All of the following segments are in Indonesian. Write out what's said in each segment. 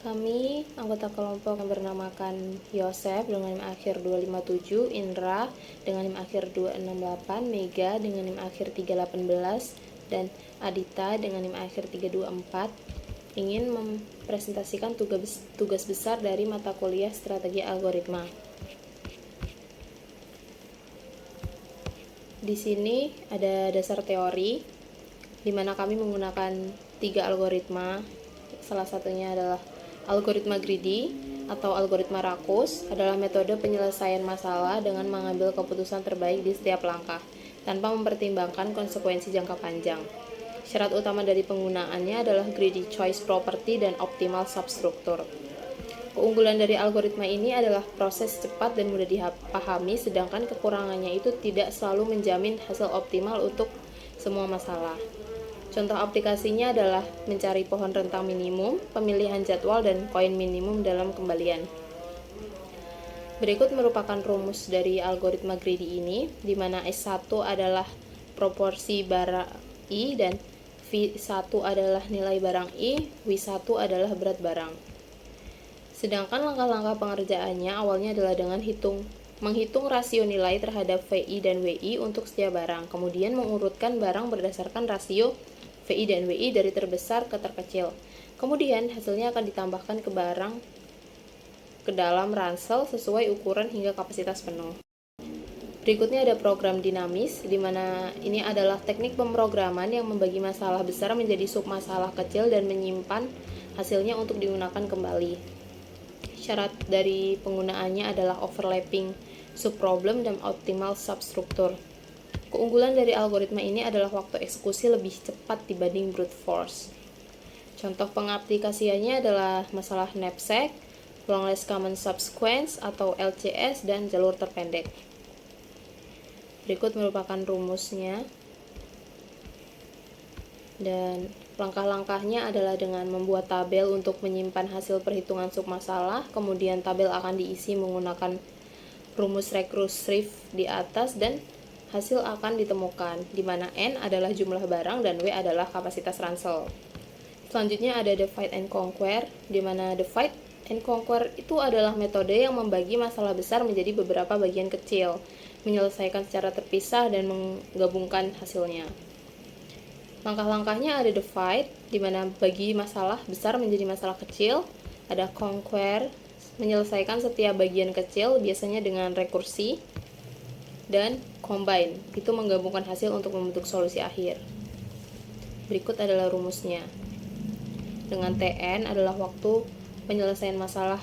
Kami, anggota kelompok yang bernamakan Yosef dengan NIM akhir 257, Indra dengan NIM akhir 268, Mega dengan NIM akhir 318, dan Adita dengan NIM akhir 324, ingin mempresentasikan tugas besar dari mata kuliah strategi algoritma. Di sini ada dasar teori, di mana kami menggunakan 3 algoritma. Salah satunya adalah algoritma greedy atau algoritma rakus, adalah metode penyelesaian masalah dengan mengambil keputusan terbaik di setiap langkah, tanpa mempertimbangkan konsekuensi jangka panjang. Syarat utama dari penggunaannya adalah greedy choice property dan optimal substruktur. Keunggulan dari algoritma ini adalah proses cepat dan mudah dipahami, sedangkan kekurangannya itu tidak selalu menjamin hasil optimal untuk semua masalah. Contoh aplikasinya adalah mencari pohon rentang minimum, pemilihan jadwal, dan koin minimum dalam kembalian. Berikut merupakan rumus dari algoritma greedy ini, di mana S1 adalah proporsi barang I dan V1 adalah nilai barang I, W1 adalah berat barang. Sedangkan langkah-langkah pengerjaannya awalnya adalah dengan menghitung rasio nilai terhadap VI dan WI untuk setiap barang, kemudian mengurutkan barang berdasarkan rasio VI dan WI dari terbesar ke terkecil. Kemudian hasilnya akan ditambahkan ke dalam ransel sesuai ukuran hingga kapasitas penuh. Berikutnya ada program dinamis, di mana ini adalah teknik pemrograman yang membagi masalah besar menjadi submasalah kecil dan menyimpan hasilnya untuk digunakan kembali. Syarat dari penggunaannya adalah overlapping subproblem dan optimal substruktur. Keunggulan dari algoritma ini adalah waktu eksekusi lebih cepat dibanding brute force. Contoh pengaplikasiannya adalah masalah knapsack, longest common subsequence atau LCS, dan jalur terpendek. Berikut merupakan rumusnya. Dan langkah-langkahnya adalah dengan membuat tabel untuk menyimpan hasil perhitungan submasalah, kemudian tabel akan diisi menggunakan rumus rekursif di atas, dan hasil akan ditemukan, di mana N adalah jumlah barang dan W adalah kapasitas ransel. Selanjutnya ada divide and conquer, di mana divide and conquer itu adalah metode yang membagi masalah besar menjadi beberapa bagian kecil, menyelesaikan secara terpisah dan menggabungkan hasilnya. Langkah-langkahnya ada divide, di mana bagi masalah besar menjadi masalah kecil, ada conquer, menyelesaikan setiap bagian kecil biasanya dengan rekursi, dan combine, itu menggabungkan hasil untuk membentuk solusi akhir. Berikut adalah rumusnya. Dengan TN adalah waktu penyelesaian masalah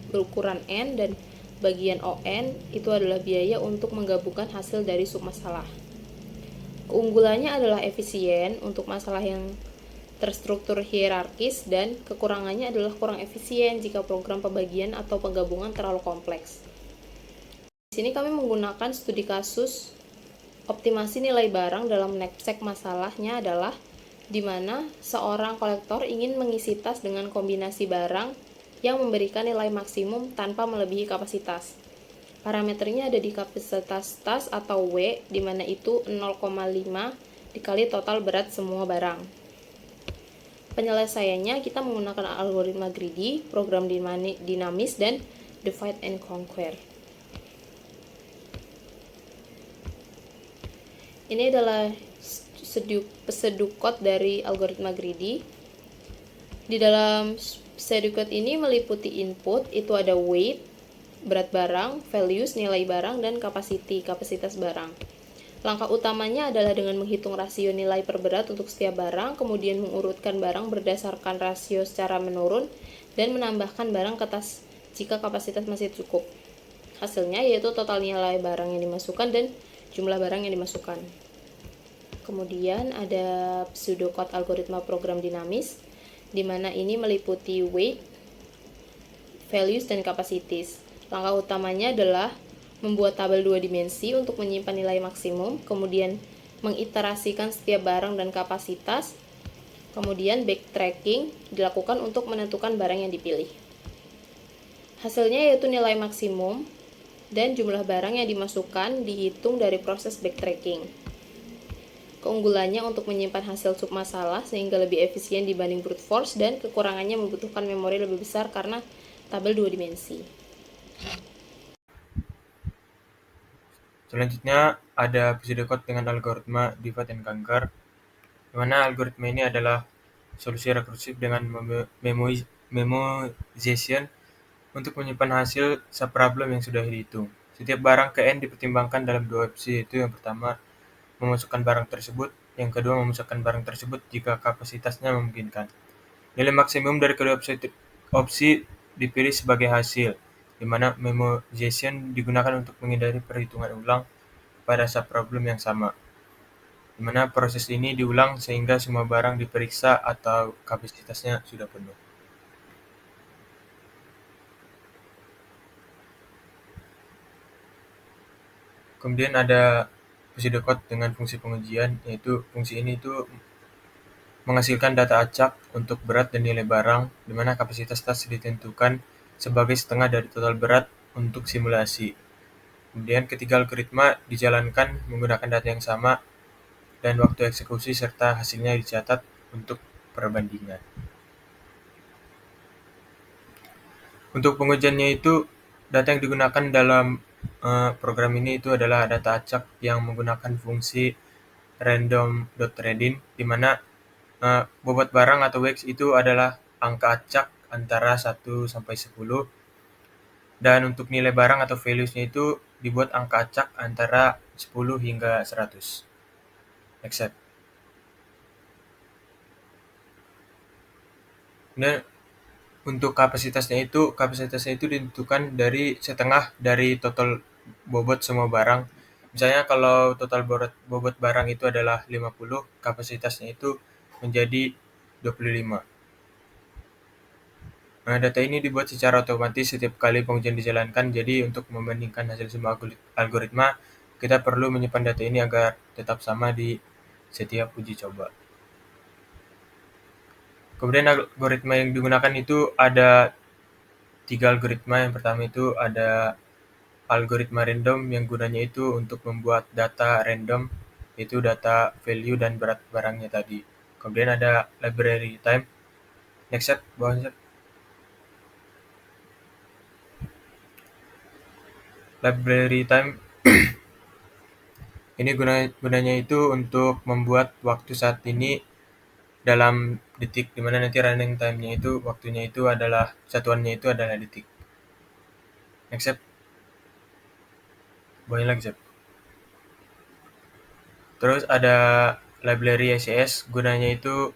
berukuran N, dan bagian ON itu adalah biaya untuk menggabungkan hasil dari submasalah. Keunggulannya adalah efisien untuk masalah yang terstruktur hierarkis, dan kekurangannya adalah kurang efisien jika program pembagian atau penggabungan terlalu kompleks. Di sini kami menggunakan studi kasus optimasi nilai barang dalam knapsack. Masalahnya adalah di mana seorang kolektor ingin mengisi tas dengan kombinasi barang yang memberikan nilai maksimum tanpa melebihi kapasitas. Parameternya ada di kapasitas tas atau W, di mana itu 0,5 dikali total berat semua barang. Penyelesaiannya kita menggunakan algoritma greedy, program dinamis, dan divide and conquer. Ini adalah pseudocode dari algoritma greedy. Di dalam pseudocode ini meliputi input, itu ada weight, berat barang, values, nilai barang, dan capacity, kapasitas barang. Langkah utamanya adalah dengan menghitung rasio nilai per berat untuk setiap barang, kemudian mengurutkan barang berdasarkan rasio secara menurun, dan menambahkan barang ke tas jika kapasitas masih cukup. Hasilnya yaitu total nilai barang yang dimasukkan dan jumlah barang yang dimasukkan. Kemudian ada pseudocode algoritma program dinamis, di mana ini meliputi weight, values, dan capacities. Langkah utamanya adalah membuat tabel 2 dimensi untuk menyimpan nilai maksimum, kemudian mengiterasikan setiap barang dan kapasitas, kemudian backtracking dilakukan untuk menentukan barang yang dipilih. Hasilnya yaitu nilai maksimum dan jumlah barang yang dimasukkan dihitung dari proses backtracking. Keunggulannya untuk menyimpan hasil submasalah sehingga lebih efisien dibanding brute force, dan kekurangannya membutuhkan memori lebih besar karena tabel 2 dimensi. Selanjutnya ada pseudocode dengan algoritma divide and conquer, di mana algoritma ini adalah solusi rekursif dengan memoization untuk menyimpan hasil subproblem yang sudah dihitung. Setiap barang ke n dipertimbangkan dalam dua opsi, yaitu yang pertama memasukkan barang tersebut, yang kedua memasukkan barang tersebut jika kapasitasnya memungkinkan. Nilai maksimum dari kedua opsi dipilih sebagai hasil, di mana memoization digunakan untuk menghindari perhitungan ulang pada subproblem yang sama, di mana proses ini diulang sehingga semua barang diperiksa atau kapasitasnya sudah penuh. Kemudian ada pseudocode dengan fungsi pengujian, yaitu fungsi ini itu menghasilkan data acak untuk berat dan nilai barang, di mana kapasitas tas ditentukan sebagai setengah dari total berat untuk simulasi. Kemudian ketiga algoritma dijalankan menggunakan data yang sama dan waktu eksekusi serta hasilnya dicatat untuk perbandingan. Untuk pengujiannya itu, data yang digunakan dalam program ini itu adalah data acak yang menggunakan fungsi random.reading, di mana bobot barang atau X itu adalah angka acak antara 1 sampai 10, dan untuk nilai barang atau values-nya itu dibuat angka acak antara 10 hingga 100. Accept. Nah, untuk kapasitasnya itu ditentukan dari setengah dari total bobot semua barang. Misalnya kalau total bobot barang itu adalah 50, kapasitasnya itu menjadi 25. Nah, data ini dibuat secara otomatis setiap kali pengujian dijalankan, jadi untuk membandingkan hasil semua algoritma, kita perlu menyimpan data ini agar tetap sama di setiap uji coba. Kemudian algoritma yang digunakan itu ada 3 algoritma. Yang pertama itu ada algoritma random yang gunanya itu untuk membuat data random, yaitu data value dan berat barangnya tadi. Kemudian ada library time. Next step, bawah step. Library time ini gunanya itu untuk membuat waktu saat ini dalam detik, dimana nanti running time-nya itu waktunya itu adalah satuannya itu adalah detik. Next step, bawahnya lagi step. Terus ada library SES, gunanya itu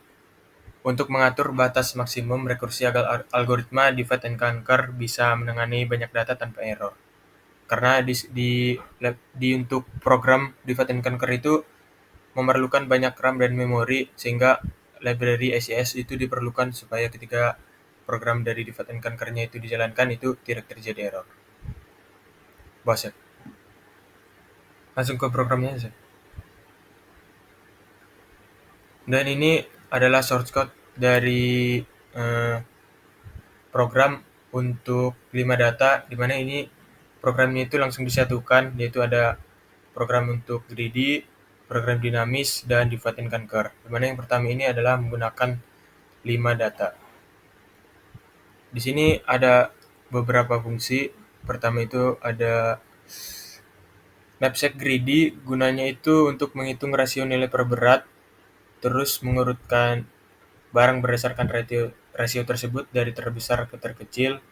untuk mengatur batas maksimum rekursi agar algoritma divide and conquer bisa menangani banyak data tanpa error. Karena di untuk program divide and conquer itu memerlukan banyak RAM dan memori, sehingga library SES itu diperlukan supaya ketika program dari divide and conquer-nya itu dijalankan itu tidak terjadi error. Bahasa. Langsung ke programnya saja. Dan ini adalah source code dari program untuk 5 data, di mana ini programnya itu langsung disatukan, yaitu ada program untuk greedy, program dinamis, dan divide and conquer. Di mana yang pertama ini adalah menggunakan 5 data. Di sini ada beberapa fungsi. Pertama itu ada knapsack greedy, gunanya itu untuk menghitung rasio nilai per berat, terus mengurutkan barang berdasarkan rasio tersebut dari terbesar ke terkecil,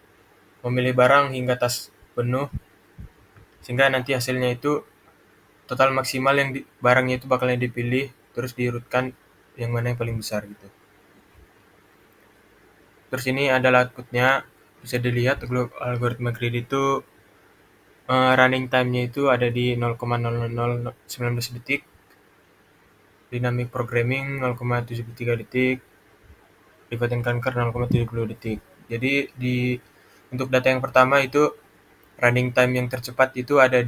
memilih barang hingga tas penuh, sehingga nanti hasilnya itu total maksimal yang barangnya itu bakalnya dipilih, terus diurutkan yang mana yang paling besar gitu. Terus ini adalah outputnya, bisa dilihat algoritma greedy itu running time-nya itu ada di 0,0019 detik, dynamic programming 0,73 detik, divide and conquer 0,70 detik. Jadi untuk data yang pertama itu running time yang tercepat itu ada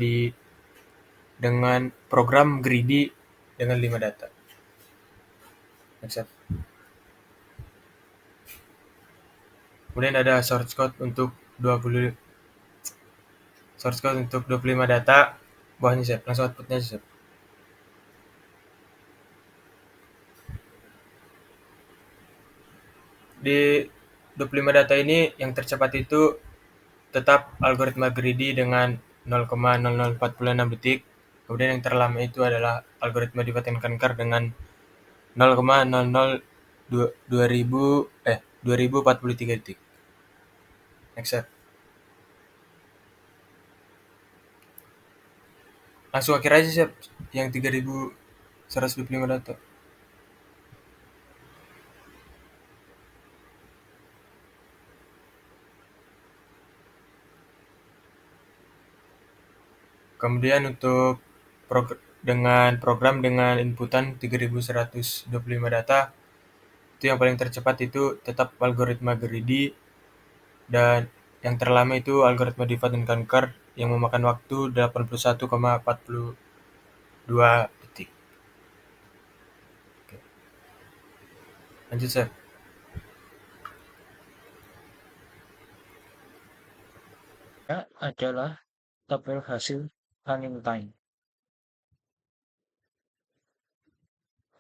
dengan program greedy dengan 5 data. Next. Kemudian ada source code untuk 25 data. Bawahnya langsung outputnya. Di 25 data ini yang tercepat itu tetap algoritma greedy dengan 0,0046 detik. Kemudian yang terlama itu adalah algoritma Dipatenkan Car dengan 2043 detik. Next step. Langsung akhir aja siap yang 3125 data. Kemudian untuk dengan program dengan inputan 3125 data, itu yang paling tercepat itu tetap algoritma greedy, dan yang terlama itu algoritma divide and conquer yang memakan waktu 81,42 detik. Oke. Lanjut, Sir. Ya, adalah tabel hasil running time.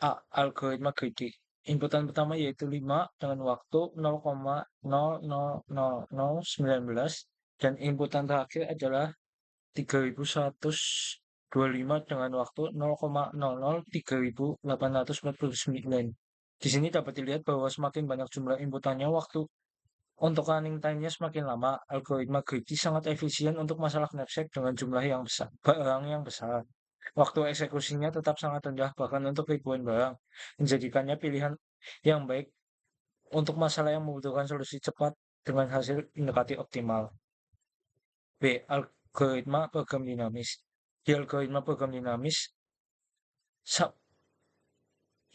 A. Algoritma greedy. Inputan pertama yaitu 5 dengan waktu 0,000019 dan inputan terakhir adalah 3125 dengan waktu 0,003849. Di sini dapat dilihat bahwa semakin banyak jumlah inputannya, waktu untuk running time-nya semakin lama. Algoritma greedy sangat efisien untuk masalah knapsack dengan jumlah yang besar, barang yang besar. Waktu eksekusinya tetap sangat rendah, bahkan untuk ribuan barang, menjadikannya pilihan yang baik untuk masalah yang membutuhkan solusi cepat dengan hasil mendekati optimal. B. Algoritma program dinamis. Di algoritma program dinamis,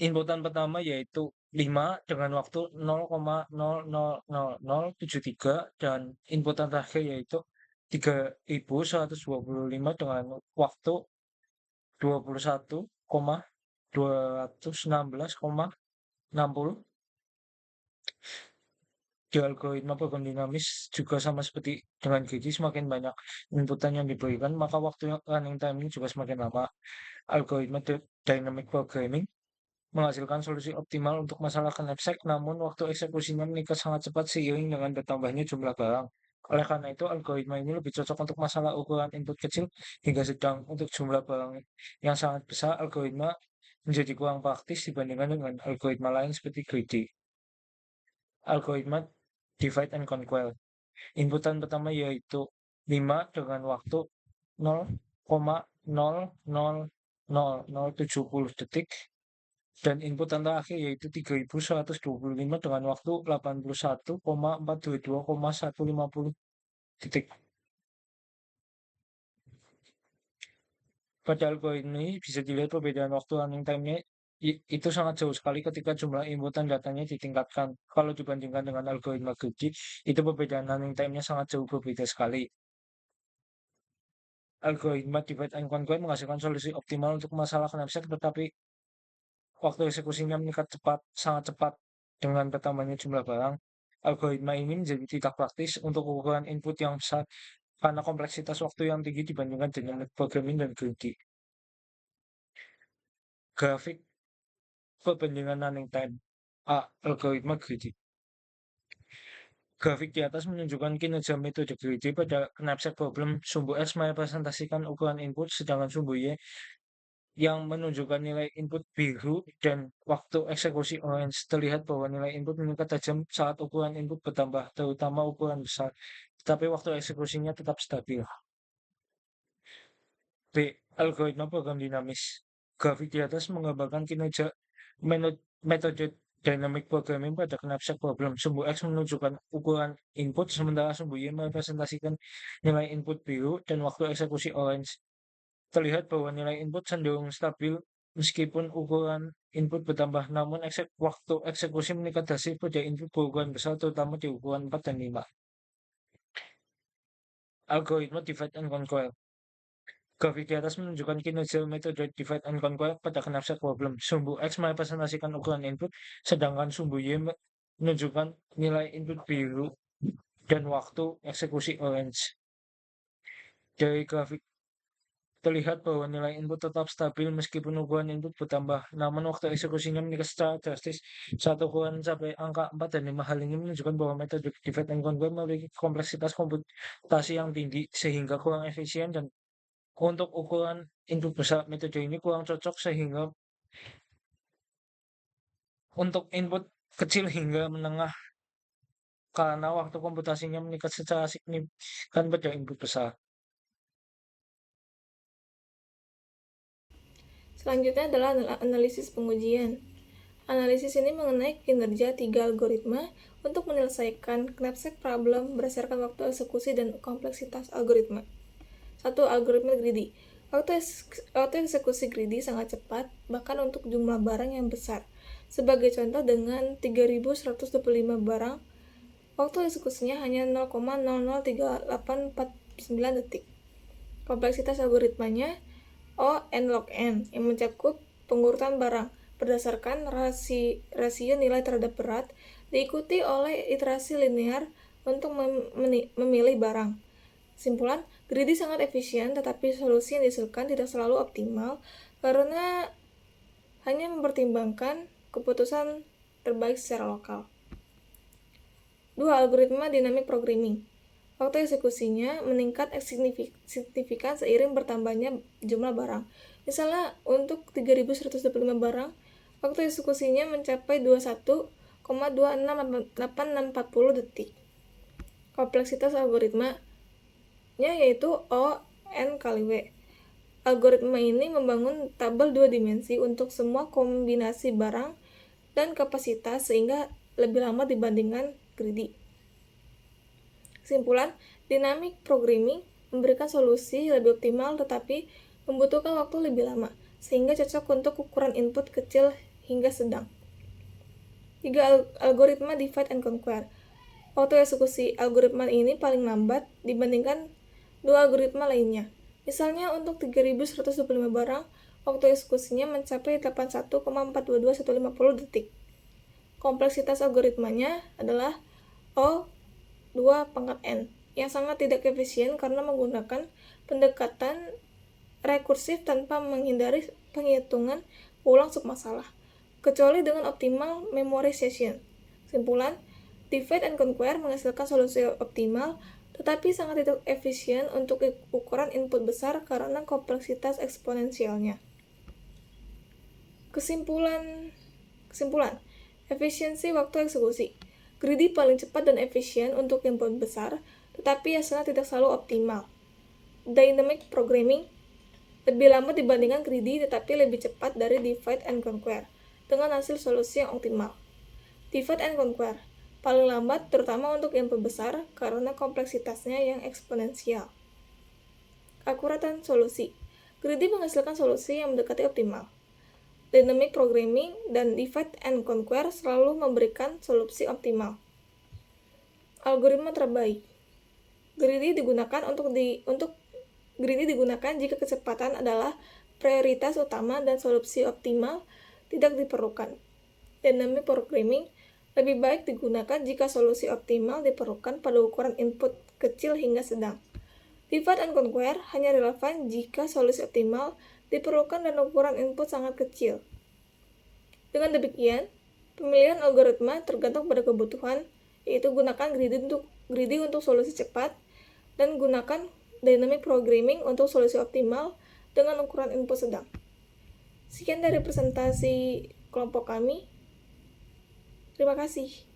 inputan pertama yaitu 5 dengan waktu 0,000073 dan inputan terakhir yaitu 3125 dengan waktu 21,216,60. Di algoritma program dinamis juga sama seperti dengan Gigi, semakin banyak inputan yang diberikan, maka waktu running time-nya juga semakin lama. Algoritma dynamic programming menghasilkan solusi optimal untuk masalah knapsack, namun waktu eksekusinya meningkat sangat cepat seiring dengan bertambahnya jumlah barang. Oleh karena itu, algoritma ini lebih cocok untuk masalah ukuran input kecil hingga sedang. Untuk jumlah barang yang sangat besar, algoritma menjadi kurang praktis dibandingkan dengan algoritma lain seperti greedy. Algoritma divide and conquer. Inputan pertama yaitu 5 dengan waktu 0,000070 detik dan inputan terakhir yaitu 3125 dengan waktu 81,422,150 detik. Pada algoritma ini bisa dilihat perbedaan waktu running time-nya itu sangat jauh sekali ketika jumlah inputan datanya ditingkatkan. Kalau dibandingkan dengan algoritma greedy, itu perbedaan running time-nya sangat jauh berbeda sekali. Algoritma divide and conquer menghasilkan solusi optimal untuk masalah knapsack, tetapi waktu eksekusinya meningkat sangat cepat dengan bertambahnya jumlah barang. Algoritma ini menjadi tidak praktis untuk ukuran input yang besar karena kompleksitas waktu yang tinggi dibandingkan dynamic programming dan greedy. Grafik perbandingan running time. A. Algoritma greedy. Grafik di atas menunjukkan kinerja metode greedy pada knapsack problem. Sumbu X merepresentasikan ukuran input, sedangkan sumbu Y yang menunjukkan nilai input biru dan waktu eksekusi orange. Terlihat bahwa nilai input meningkat tajam saat ukuran input bertambah, terutama ukuran besar, tetapi waktu eksekusinya tetap stabil. B. Algoritma program dinamis. Grafik di atas menggambarkan kinerja metode dynamic programming pada knapsack problem. Sumbu X menunjukkan ukuran input, sementara sumbu Y merepresentasikan nilai input biru dan waktu eksekusi orange. Terlihat bahwa nilai input cenderung stabil meskipun ukuran input bertambah, namun waktu eksekusi meningkat hasil pada input berukuran besar, terutama di ukuran 4 dan 5. Algoritma divide and conquer. Grafik di atas menunjukkan kinerja metode divide and conquer pada knapsack problem. Sumbu X merepresentasikan ukuran input, sedangkan sumbu Y menunjukkan nilai input biru dan waktu eksekusi orange. Dari grafik terlihat bahwa nilai input tetap stabil meskipun ukuran input bertambah. Namun waktu eksekusinya meningkat secara drastis saat ukuran sampai angka 4 dan 5. Hal ini menunjukkan bahwa metode divide and conquer memiliki kompleksitas komputasi yang tinggi sehingga kurang efisien, dan untuk ukuran input besar metode ini kurang cocok sehingga untuk input kecil hingga menengah karena waktu komputasinya meningkat secara signifikan pada input besar. Selanjutnya adalah analisis pengujian. Analisis ini mengenai kinerja 3 algoritma untuk menyelesaikan knapsack problem berdasarkan waktu eksekusi dan kompleksitas algoritma. 1. Algoritma greedy. Waktu eksekusi greedy sangat cepat, bahkan untuk jumlah barang yang besar. Sebagai contoh, dengan 3125 barang, waktu eksekusinya hanya 0,003849 detik. Kompleksitas algoritmanya O n log n yang mencakup pengurutan barang berdasarkan rasio nilai terhadap berat, diikuti oleh iterasi linear untuk memilih barang. Kesimpulan, greedy sangat efisien, tetapi solusi yang dihasilkan tidak selalu optimal karena hanya mempertimbangkan keputusan terbaik secara lokal. 2. Algoritma dynamic programming. Waktu eksekusinya meningkat signifikan seiring bertambahnya jumlah barang. Misalnya, untuk 3125 barang, waktu eksekusinya mencapai 21,268640 detik. Kompleksitas algoritmanya yaitu O n kali W. Algoritma ini membangun tabel 2 dimensi untuk semua kombinasi barang dan kapasitas sehingga lebih lama dibandingkan greedy. Kesimpulan, dynamic programming memberikan solusi lebih optimal tetapi membutuhkan waktu lebih lama, sehingga cocok untuk ukuran input kecil hingga sedang. 3. Algoritma divide and conquer. Waktu eksekusi algoritma ini paling lambat dibandingkan 2 algoritma lainnya. Misalnya, untuk 3125 barang, waktu eksekusinya mencapai 81,422150 detik. Kompleksitas algoritmanya adalah O2 pangkat n, yang sangat tidak efisien karena menggunakan pendekatan rekursif tanpa menghindari penghitungan ulang submasalah, kecuali dengan optimal memorization. Kesimpulan, divide and conquer menghasilkan solusi optimal, tetapi sangat tidak efisien untuk ukuran input besar karena kompleksitas eksponensialnya. Kesimpulan, efisiensi waktu eksekusi. Greedy paling cepat dan efisien untuk input besar, tetapi hasilnya tidak selalu optimal. Dynamic programming lebih lama dibandingkan greedy, tetapi lebih cepat dari divide and conquer, dengan hasil solusi yang optimal. Divide and conquer paling lambat terutama untuk input besar karena kompleksitasnya yang eksponensial. Keakuratan solusi. Greedy menghasilkan solusi yang mendekati optimal. Dynamic programming dan divide and conquer selalu memberikan solusi optimal. Algoritma terbaik. Greedy digunakan greedy digunakan jika kecepatan adalah prioritas utama dan solusi optimal tidak diperlukan. Dynamic programming lebih baik digunakan jika solusi optimal diperlukan pada ukuran input kecil hingga sedang. Divide and conquer hanya relevan jika solusi optimal diperlukan dan ukuran input sangat kecil. Dengan demikian, pemilihan algoritma tergantung pada kebutuhan, yaitu gunakan greedy untuk solusi cepat dan gunakan dynamic programming untuk solusi optimal dengan ukuran input sedang. Sekian dari presentasi kelompok kami. Terima kasih.